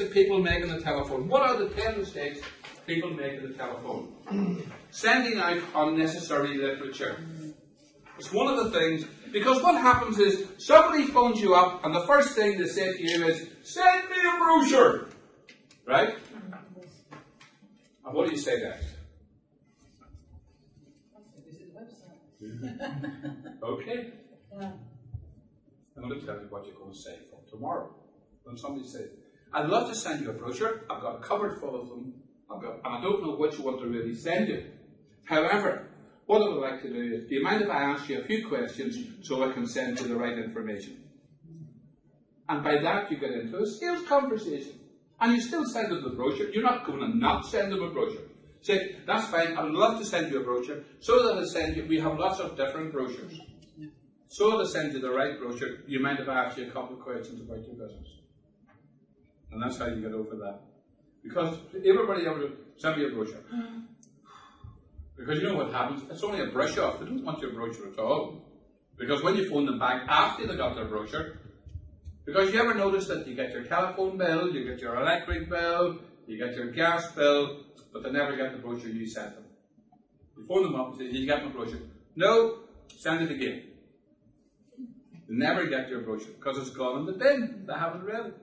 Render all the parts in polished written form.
that people make on the telephone. What are the 10 mistakes people make on the telephone? Sending out unnecessary literature. It's one of the things, because what happens is somebody phones you up and the first thing they say to you is, send me a brochure. Right? And what do you say next? Okay. I'm going to tell you what you're going to say from tomorrow. When somebody says, I'd love to send you a brochure, I've got a cupboard full of them, and I don't know which one to really send you. However, what I would like to do is, do you mind if I ask you a few questions so I can send you the right information? And by that you get into a sales conversation. And you still send them the brochure. You're not going to not send them a brochure. Say, that's fine, I would love to send you a brochure, so that I send you, we have lots of different brochures. So that I send you the right brochure, do you mind if I ask you a couple of questions about your business? And that's how you get over that. Because everybody ever send me a brochure. Because you know what happens? It's only a brush off. They don't want your brochure at all. Because when you phone them back after they got their brochure, because you ever notice that you get your telephone bill, you get your electric bill, you get your gas bill, but they never get the brochure you sent them. You phone them up and say, did you get my brochure? No, send it again. They never get your brochure because it's gone in the bin. They haven't read it.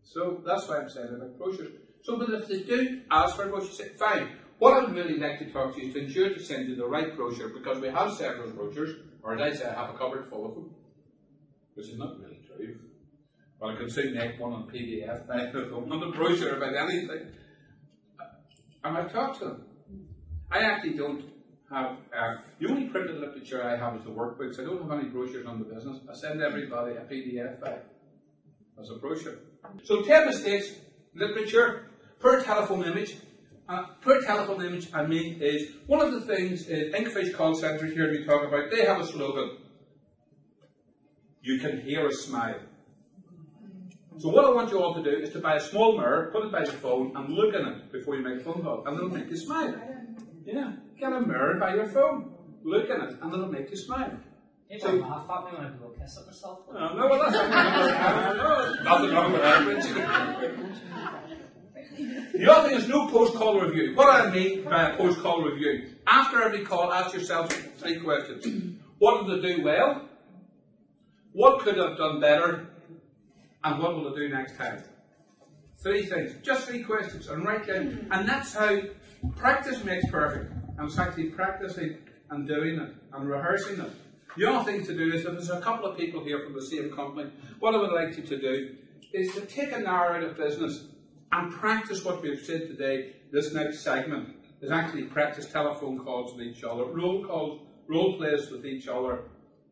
So that's why I'm saying about brochures. So, but if they do ask for a brochure, say, fine. What I would really like to talk to you is to ensure to send you the right brochure, because we have several brochures, or as I say, I have a cupboard full of them, which is not really true. But I can soon make one on PDF, on the brochure about anything. And I've talked to them. I actually don't have, the only printed literature I have is the workbooks. I don't have any brochures on the business. I send everybody a PDF back as a brochure. So 10 mistakes, literature, per telephone image. Per telephone image, I mean, is one of the things is Inkfish call centres here we talk about, they have a slogan. You can hear a smile. So what I want you all to do is to buy a small mirror, put it by the phone, and look in it before you make a phone call, and it'll make you smile. Yeah, get a mirror by your phone, look in it, and it'll make you smile. People laugh at me when I go kiss at myself. No, well, that's nothing wrong with that. The other thing is no post-call review. What I mean by a post-call review, after every call, ask yourself 3 questions. What did they do well? What could I have done better? And what will I do next time? 3 things. Just 3 questions, and write down. And that's how practice makes perfect. And it's actually practicing and doing it and rehearsing it. The other thing to do is, if there's a couple of people here from the same company, what I would like you to do is to take an hour out of business and practice what we've said today. This next segment is actually practice telephone calls with each other, role plays with each other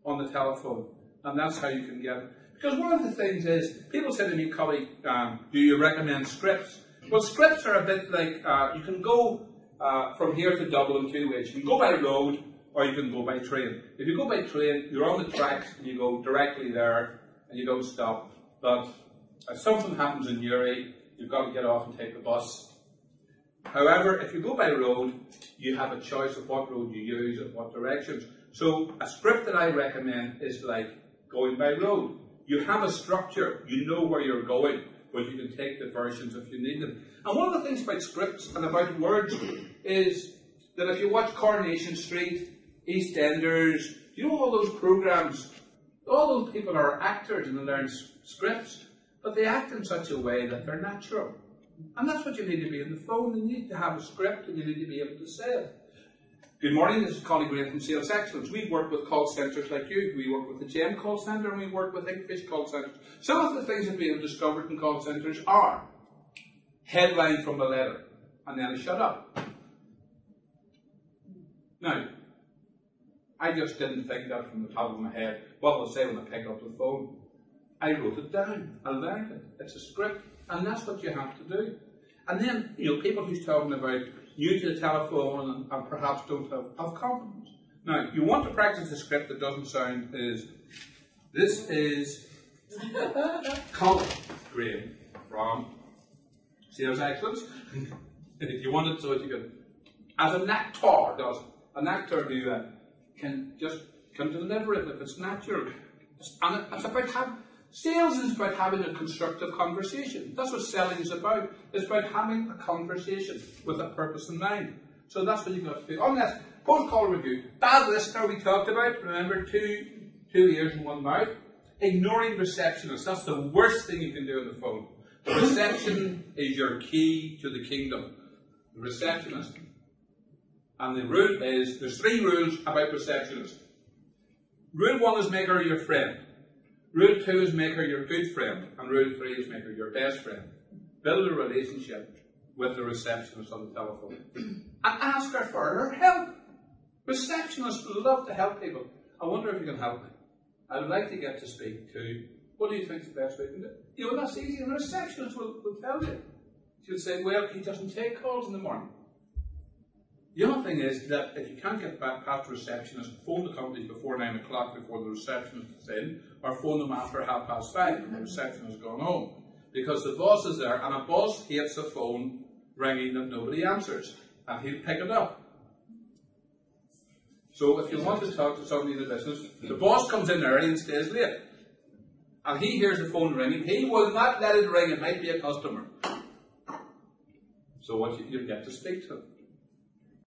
on the telephone. And that's how you can get it. Because one of the things is, people say to me, Cully, do you recommend scripts? Well, scripts are a bit like, you can go from here to Dublin 2 ways. You can go by road, or you can go by train. If you go by train, you're on the tracks, and you go directly there, and you don't stop. But if something happens in Newry, you've got to get off and take the bus. However, if you go by road, you have a choice of what road you use and what directions. So a script that I recommend is like going by road. You have a structure, you know where you're going, but you can take diversions if you need them. And one of the things about scripts and about words is that if you watch Coronation Street, EastEnders, you know all those programs, all those people are actors and they learn scripts, but they act in such a way that they're natural. And that's what you need to be in the phone. You need to have a script and you need to be able to say it. Good morning, this is Colin Green from Sales Excellence. We work with call centres like you. We work with the GEM call centre and we work with Inkfish call centres. Some of the things that we have discovered in call centres are headline from the letter and then a shut up. Now, I just didn't think that from the top of my head. What will I say when I pick up the phone? I wrote it down. I learned it. It's a script. And that's what you have to do. And then, people who's talking about new to the telephone and perhaps don't have confidence. Now, you want to practice a script that doesn't sound as, this is Colin Graham from Sales Excellence. If you want it so that you can, as an actor does, an actor who can deliver it if it's natural. And it's about having, Sales is about having a constructive conversation. That's what selling is about. It's about having a conversation with a purpose in mind. So that's what you've got to do. On this post-call review, bad listener we talked about, remember, two ears and one mouth. Ignoring receptionists, that's the worst thing you can do on the phone. The reception is your key to the kingdom. The receptionist. And the rule is, there's 3 rules about receptionists. Rule 1 is make her your friend. Rule 2 is make her your good friend. And rule 3 is make her your best friend. Build a relationship with the receptionist on the telephone. And ask her for her help. Receptionists love to help people. I wonder if you can help me. I'd like to get to speak to, what do you think is the best way to do it? You know, that's easy. And the receptionist will tell you. She'll say, well, he doesn't take calls in the morning. The other thing is that if you can't get back past the receptionist, phone the companies before 9 o'clock before the receptionist is in, or phone them after 5:30 when the receptionist has gone home. Because the boss is there, and a boss hates a phone ringing that nobody answers, and he'll pick it up. So if you want to talk to somebody in the business, the boss comes in early and stays late, and he hears the phone ringing, he will not let it ring, it might be a customer. So what you'll get to speak to him.